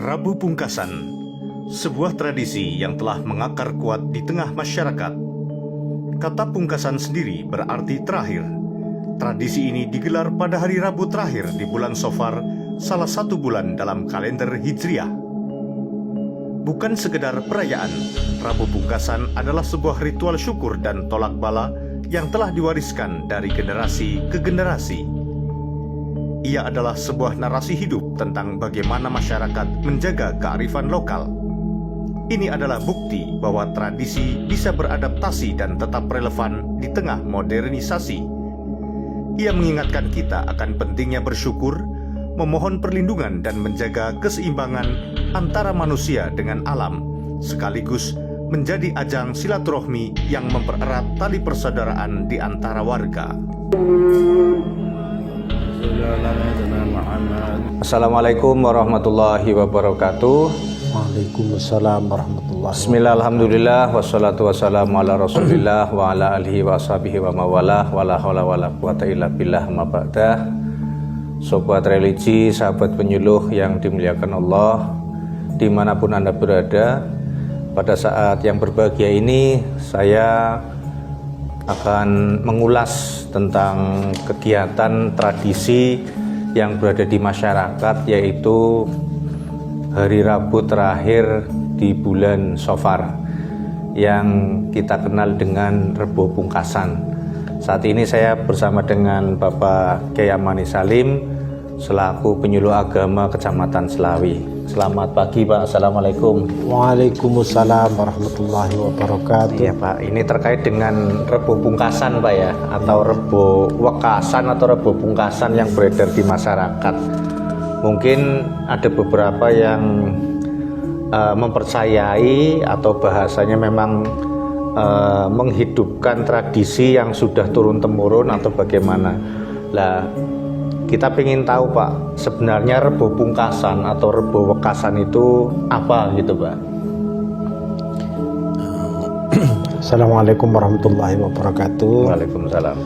Rabu Pungkasan, sebuah tradisi yang telah mengakar kuat di tengah masyarakat. Kata pungkasan sendiri berarti terakhir. Tradisi ini digelar pada hari Rabu terakhir di bulan Safar, salah satu bulan dalam kalender Hijriah. Bukan sekedar perayaan, Rabu Pungkasan adalah sebuah ritual syukur dan tolak bala yang telah diwariskan dari generasi ke generasi. Ia adalah sebuah narasi hidup tentang bagaimana masyarakat menjaga kearifan lokal. Ini adalah bukti bahwa tradisi bisa beradaptasi dan tetap relevan di tengah modernisasi. Ia mengingatkan kita akan pentingnya bersyukur, memohon perlindungan dan menjaga keseimbangan antara manusia dengan alam, sekaligus menjadi ajang silaturahmi yang mempererat tali persaudaraan di antara warga. Assalamualaikum warahmatullahi wabarakatuh. Waalaikumsalam warahmatullahi wabarakatuh. Bismillah, alhamdulillah, wassalatu wassalamu ala rasulillah wa ala alihi wa ashabihi wa mawalah, wa la hawla wa la quwata illa billah ma ba'dah. Sobat religi, sahabat penyuluh yang dimuliakan Allah, dimanapun Anda berada, pada saat yang berbahagia ini saya akan mengulas tentang kegiatan tradisi yang berada di masyarakat, yaitu hari Rabu terakhir di bulan Safar yang kita kenal dengan Rebo Pungkasan. Saat ini saya bersama dengan Bapak Kyai Amani Salim selaku penyuluh agama Kecamatan Selawi. Selamat pagi Pak, Assalamualaikum. Waalaikumsalam warahmatullahi wabarakatuh. Iya Pak, ini terkait dengan Rebo Pungkasan Pak ya, atau Rebo Wekasan atau Rebo Pungkasan yang beredar di masyarakat. Mungkin ada beberapa yang mempercayai atau bahasanya memang menghidupkan tradisi yang sudah turun-temurun atau bagaimana. Lah, kita ingin tahu Pak, sebenarnya Rebo Pungkasan atau Rebo Wekasan itu apa gitu Pak? Assalamualaikum warahmatullahi wabarakatuh. Waalaikumsalam.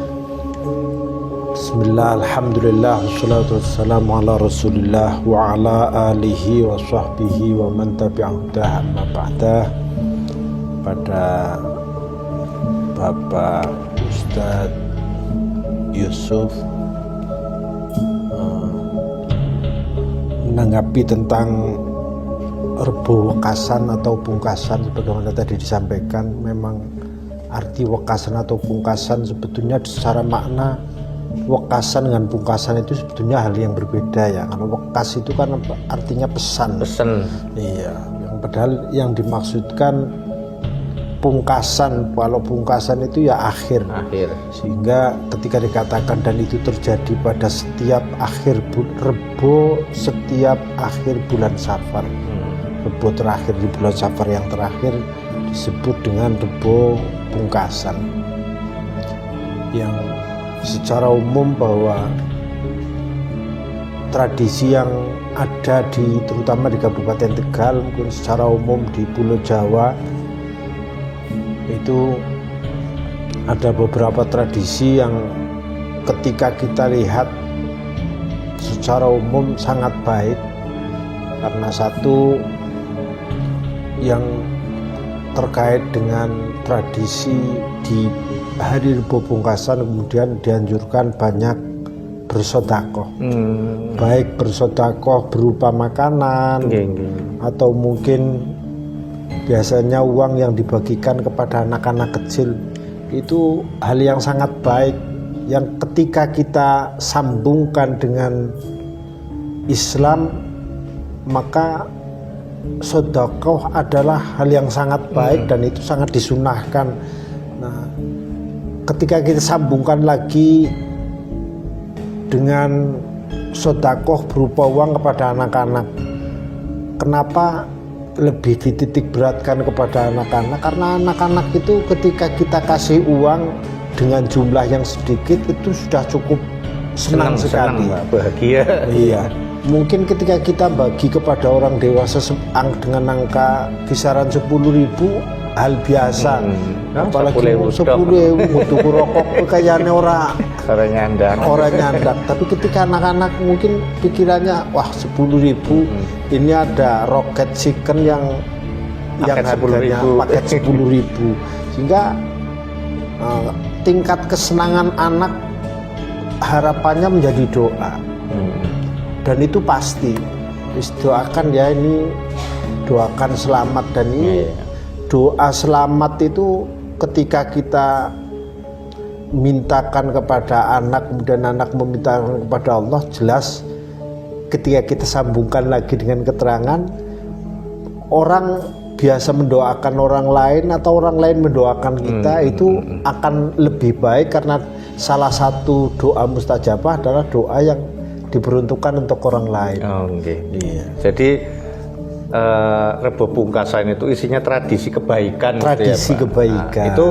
Bismillah, alhamdulillah, wassalatu wassalamu ala rasulillah wa ala alihi wa sahbihi wa man tabi'ahudah amma ba'dah. Pada Bapak Ustadz Yusuf menanggapi tentang Rebo Wekasan atau Pungkasan, sebagaimana tadi disampaikan, memang arti Wekasan atau Pungkasan sebetulnya secara makna Wekasan dengan Pungkasan itu sebetulnya hal yang berbeda ya. Kalau wekas itu kan artinya pesan. Iya, yang padahal yang dimaksudkan pungkasan, kalau pungkasan itu ya akhir. Sehingga ketika dikatakan dan itu terjadi pada setiap akhir Rebo, setiap akhir bulan Safar. Rebo terakhir di bulan Safar yang terakhir disebut dengan Rebo Pungkasan. Yang secara umum bahwa tradisi yang ada terutama di Kabupaten Tegal, mungkin secara umum di Pulau Jawa itu ada beberapa tradisi yang ketika kita lihat secara umum sangat baik, karena satu yang terkait dengan tradisi di hari Rebo Pungkasan kemudian dianjurkan banyak bersedekah, baik bersedekah berupa makanan atau mungkin biasanya uang yang dibagikan kepada anak-anak kecil. Itu hal yang sangat baik yang ketika kita sambungkan dengan Islam, maka sedekah adalah hal yang sangat baik dan itu sangat disunahkan. Nah, ketika kita sambungkan lagi dengan sedekah berupa uang kepada anak-anak, kenapa lebih dititik beratkan kepada anak-anak? Karena anak-anak itu ketika kita kasih uang dengan jumlah yang sedikit itu sudah cukup senang sekali, bahagia. Iya. Mungkin ketika kita bagi kepada orang dewasa dengan angka kisaran 10.000, hal biasa. Apalagi 10.000 tuku rokok kayaknya orang nyandak. Tapi ketika anak-anak mungkin pikirannya wah 10.000 ini ada roket chicken yang harganya paket 10.000, sehingga tingkat kesenangan anak harapannya menjadi doa. Dan itu pasti doakan ya, ini doakan selamat. Dan ini doa selamat itu ketika kita mintakan kepada anak, kemudian anak memintakan kepada Allah, jelas ketika kita sambungkan lagi dengan keterangan, orang biasa mendoakan orang lain atau orang lain mendoakan kita itu akan lebih baik, karena salah satu doa mustajabah adalah doa yang diperuntukkan untuk orang lain. Iya. Jadi Rebo Pungkasan itu isinya tradisi kebaikan. Tradisi gitu ya, Pak. kebaikan. Nah, itu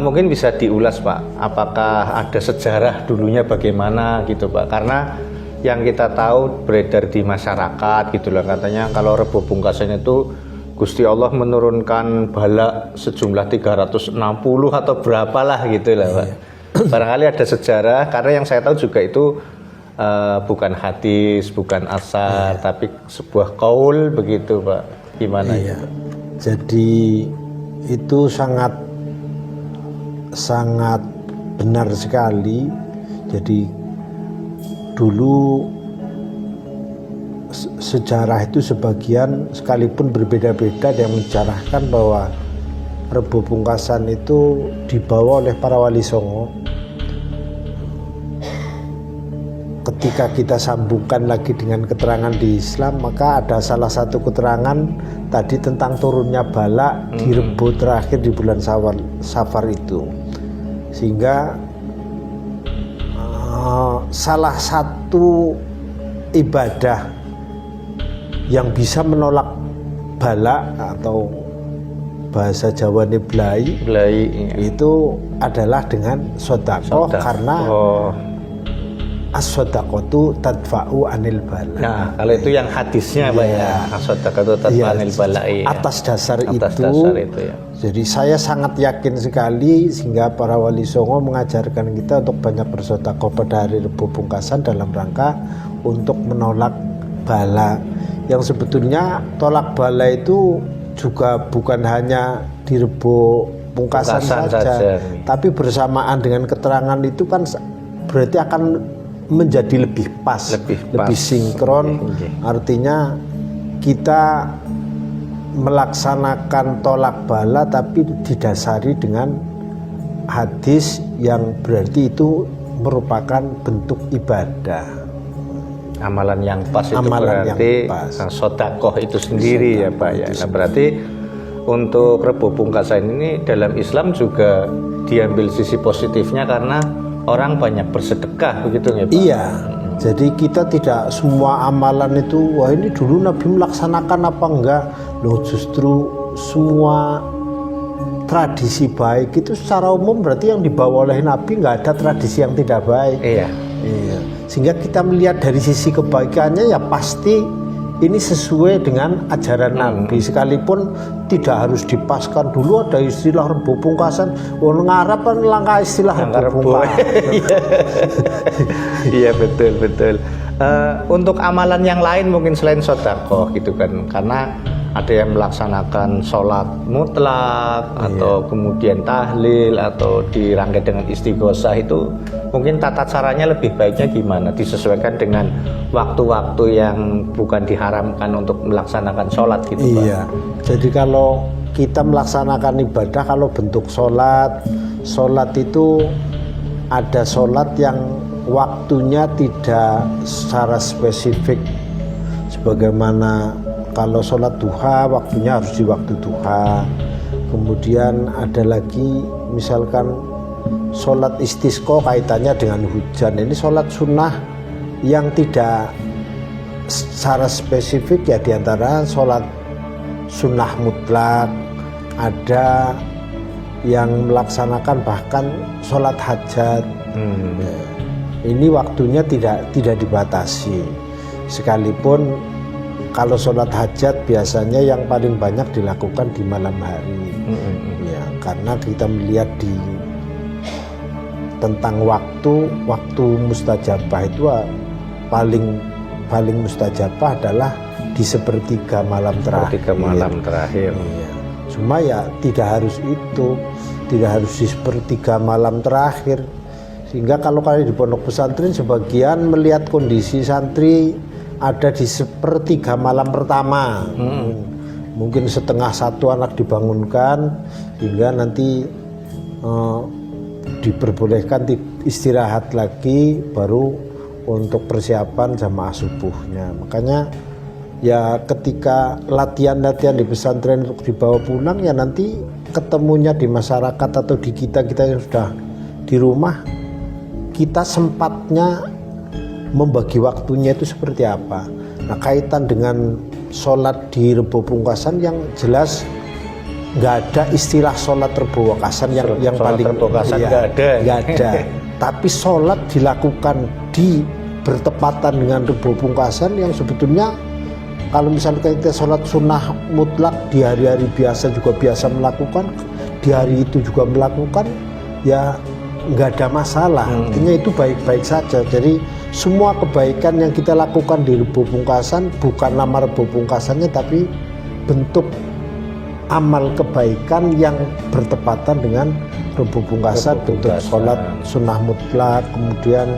mungkin bisa diulas, Pak. Apakah ada sejarah dulunya bagaimana gitu, Pak? Karena yang kita tahu beredar di masyarakat gitu loh, katanya kalau Rebo Pungkasan itu Gusti Allah menurunkan bala sejumlah 360 atau berapalah gitu lah, Pak. Barangkali ada sejarah, karena yang saya tahu juga itu bukan hadis, bukan asar, tapi sebuah qaul begitu, Pak. Gimana ya? Jadi itu sangat benar sekali. Jadi dulu sejarah itu sebagian sekalipun berbeda-beda, yang menjarahkan bahwa Rebo Pungkasan itu dibawa oleh para wali songo. Ketika kita sambungkan lagi dengan keterangan di Islam, maka ada salah satu keterangan tadi tentang turunnya bala di Rebo terakhir di bulan Safar itu, sehingga salah satu ibadah yang bisa menolak bala atau bahasa Jawa blai itu adalah dengan sedekah, karena as-shadaqatu tadfa'u anil bala. Nah, kalau itu yang hadisnya, Pak ya. As-shadaqatu tadfa'u anil bala. Atas dasar itu ya. Jadi saya sangat yakin sekali, sehingga para wali songo mengajarkan kita untuk banyak bersedekah pada hari Rebo Pungkasan dalam rangka untuk menolak bala. Yang sebetulnya tolak bala itu juga bukan hanya di Rebo Pungkasan saja, tapi bersamaan dengan keterangan itu kan berarti akan menjadi lebih pas, lebih sinkron. Artinya kita melaksanakan tolak bala tapi didasari dengan hadis yang berarti itu merupakan bentuk ibadah. Amalan yang pas itu berarti sedekah itu sendiri ya, Pak ya. Nah, berarti untuk Rebo Pungkasan ini dalam Islam juga diambil sisi positifnya, karena orang banyak bersedekah begitu ya, Pak? Iya. Jadi kita tidak semua amalan itu wah ini dulu Nabi melaksanakan apa enggak. Loh, justru semua tradisi baik itu secara umum berarti yang dibawa oleh Nabi, nggak ada tradisi yang tidak baik. Iya. Sehingga kita melihat dari sisi kebaikannya ya pasti ini sesuai dengan ajaran Nabi, sekalipun tidak harus dipaskan. Dulu ada istilah Rebo Pungkasan, ngarap kan langkah istilah Rebo Pungkasan. Iya, betul. Untuk amalan yang lain mungkin selain sedekah gitu kan, karena ada yang melaksanakan sholat mutlak atau kemudian tahlil atau dirangkai dengan istighosah, itu mungkin tata caranya lebih baiknya gimana, disesuaikan dengan waktu-waktu yang bukan diharamkan untuk melaksanakan sholat gitu, Pak? Iya, jadi kalau kita melaksanakan ibadah, kalau bentuk sholat itu ada sholat yang waktunya tidak secara spesifik, sebagaimana kalau sholat duha waktunya harus di waktu duha. Kemudian ada lagi misalkan sholat istisqa kaitannya dengan hujan. Ini sholat sunnah yang tidak secara spesifik ya, diantara sholat sunnah mutlak. Ada yang melaksanakan bahkan sholat hajat. Ini waktunya tidak dibatasi, sekalipun kalau sholat hajat biasanya yang paling banyak dilakukan di malam hari. Ya, karena kita melihat tentang waktu mustajabah itu paling mustajabah adalah di sepertiga malam terakhir. Iya. Cuma ya tidak harus itu, tidak harus di sepertiga malam terakhir. Sehingga kalau kalian di pondok pesantren sebagian melihat kondisi santri ada di sepertiga malam pertama. Mungkin setengah satu anak dibangunkan hingga nanti diperbolehkan istirahat lagi baru untuk persiapan jamaah subuhnya. Makanya ya ketika latihan-latihan di pesantren untuk dibawa pulang, ya nanti ketemunya di masyarakat atau di kita yang sudah di rumah, kita sempatnya membagi waktunya itu seperti apa. Nah, kaitan dengan sholat di Rebo Pungkasan yang jelas nggak ada istilah sholat Rebo Pungkasan yang paling nggak ada. Tapi sholat dilakukan di bertepatan dengan Rebo Pungkasan yang sebetulnya kalau misalnya kita sholat sunnah mutlak di hari-hari biasa juga biasa melakukan, di hari itu juga melakukan, ya nggak ada masalah. Artinya itu baik-baik saja. Jadi semua kebaikan yang kita lakukan di Rebo Pungkasan bukan nama Rebo Pungkasannya, tapi bentuk amal kebaikan yang bertepatan dengan Rebo Pungkasan, bentuk sholat sunnah mutlak, kemudian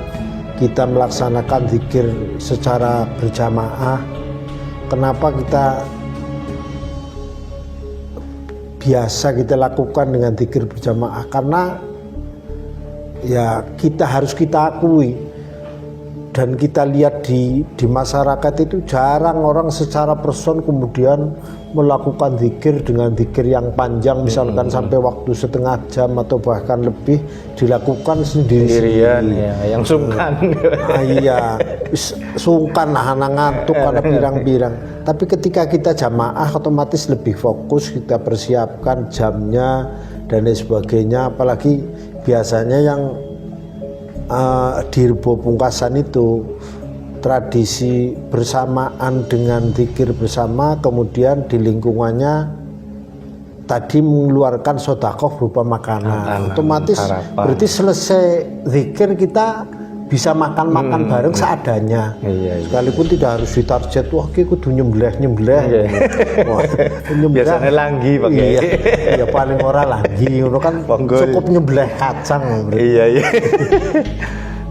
kita melaksanakan zikir secara berjamaah. Kenapa kita biasa kita lakukan dengan zikir berjamaah? Karena ya kita harus kita akui dan kita lihat di masyarakat itu jarang orang secara person kemudian melakukan zikir dengan zikir yang panjang, misalkan sampai waktu setengah jam atau bahkan lebih dilakukan sendirian ya, yang sungkan. Iya, sungkan lah, anak ngantuk karena pirang-pirang. Tapi ketika kita jamaah otomatis lebih fokus, kita persiapkan jamnya dan lain sebagainya. Apalagi biasanya yang di Rebo Pungkasan itu tradisi bersamaan dengan zikir bersama, kemudian di lingkungannya tadi mengeluarkan sedekah berupa makanan. Otomatis berarti selesai zikir kita bisa makan bareng seadanya. Sekalipun tidak harus ditarget, wah ki kudu nyembelih. Biasanya langgi pakai. Ya paling ora langgi, ngono kan cukup nyembelih kacang. Iya.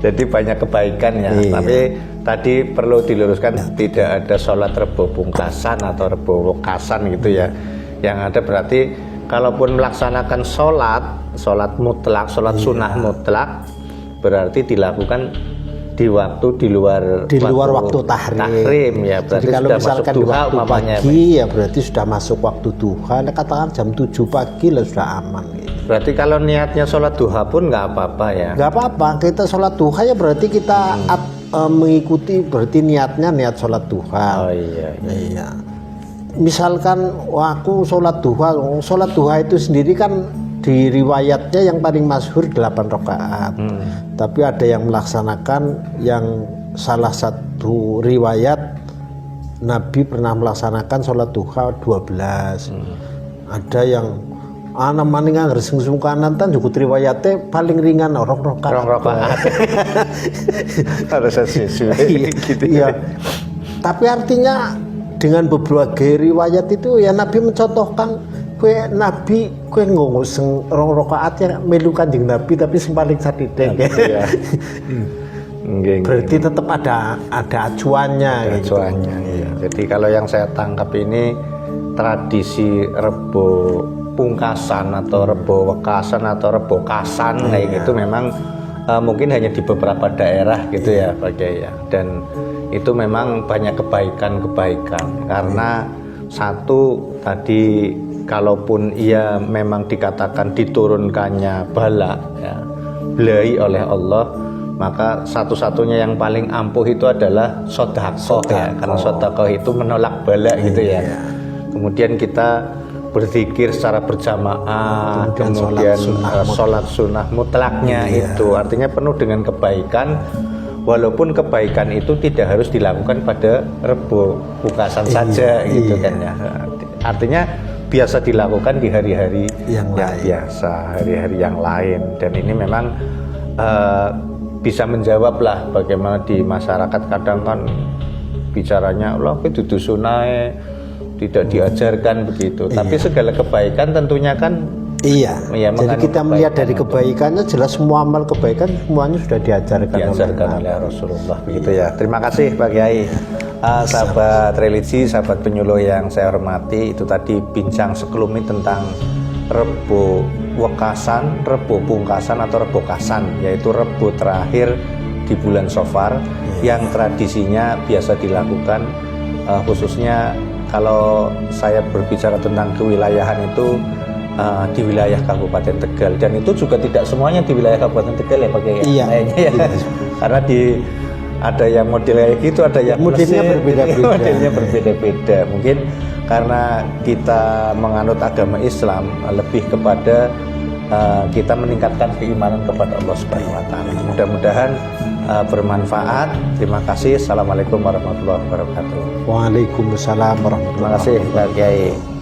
Jadi banyak kebaikan ya. Tapi tadi perlu diluruskan, tidak ada sholat Rebo Pungkasan atau Rebo Wekasan gitu ya. Yang ada berarti kalaupun melaksanakan sholat mutlak, sholat sunnah mutlak, berarti dilakukan di luar waktu tahrim ya. Berarti jadi kalau sudah misalkan masuk duha waktu pagi ya berarti sudah masuk waktu duha. Katakan jam 7 pagi lah sudah aman gitu. Berarti kalau niatnya sholat duha pun nggak apa-apa ya? Nggak apa-apa, kita sholat duha ya berarti kita mengikuti, berarti niatnya niat sholat duha. Oh iya. Misalkan aku sholat duha itu sendiri kan di riwayatnya yang paling masyhur 8 rakaat. Tapi ada yang melaksanakan, yang salah satu riwayat Nabi pernah melaksanakan sholat duha 12. Ada yang ana maningan reseng sungkanan tan juga riwayatnya paling ringan orang rakaat. Harus sesuai gitu. Iya. Tapi artinya dengan berbagai riwayat itu ya Nabi mencontohkan kue ngongoseng rong rakaat ya melu Kanjeng Nabi tapi sing paling sadidek. Iya. Berarti tetap ada acuannya. Iya. Jadi kalau yang saya tangkap ini tradisi Rebo Pungkasan atau Rebo Wekasan atau Rebo Kasan kayak gitu memang mungkin hanya di beberapa daerah gitu ya Pak Kiai ya. Dan itu memang banyak kebaikan karena satu tadi kalaupun ia memang dikatakan diturunkannya bala ya, belai oleh Allah, maka satu-satunya yang paling ampuh itu adalah sedekah ya, karena sedekah itu menolak bala gitu ya. Kemudian kita berzikir secara berjamaah, kemudian sholat sunnah mutlaknya itu artinya penuh dengan kebaikan. walaupun kebaikan itu tidak harus dilakukan pada Rebo Pungkasan saja gitu kan ya. Artinya biasa dilakukan di hari-hari yang lain. biasa, hari-hari yang lain. Dan ini memang bisa menjawab lah bagaimana di masyarakat kadang kan bicaranya Allah itu sunai tidak diajarkan begitu. Tapi segala kebaikan tentunya kan Iya, ya, jadi kita melihat dari kebaikan kebaikannya jelas semua amal kebaikan semuanya sudah diajarkan oleh Rasulullah begitu ya. Terima kasih Pak Kiai. Sahabat religi, sahabat penyuluh yang saya hormati, itu tadi bincang sekelumit tentang Rebo Wekasan, Rebo Pungkasan atau Rebo Kasan, yaitu Rebo terakhir di bulan Safar yang tradisinya biasa dilakukan khususnya kalau saya berbicara tentang kewilayahan itu di wilayah Kabupaten Tegal, dan itu juga tidak semuanya di wilayah Kabupaten Tegal ya Pak Kiai. Iya. Karena ada yang model kayak gitu, ada yang modelnya berbeda-beda. Modelnya berbeda-beda. Mungkin karena kita menganut agama Islam lebih kepada kita meningkatkan keimanan kepada Allah Subhanahu wa taala. Mudah-mudahan bermanfaat. Terima kasih. Assalamualaikum warahmatullahi wabarakatuh. Waalaikumsalam warahmatullahi Terima kasih Pak Kiai.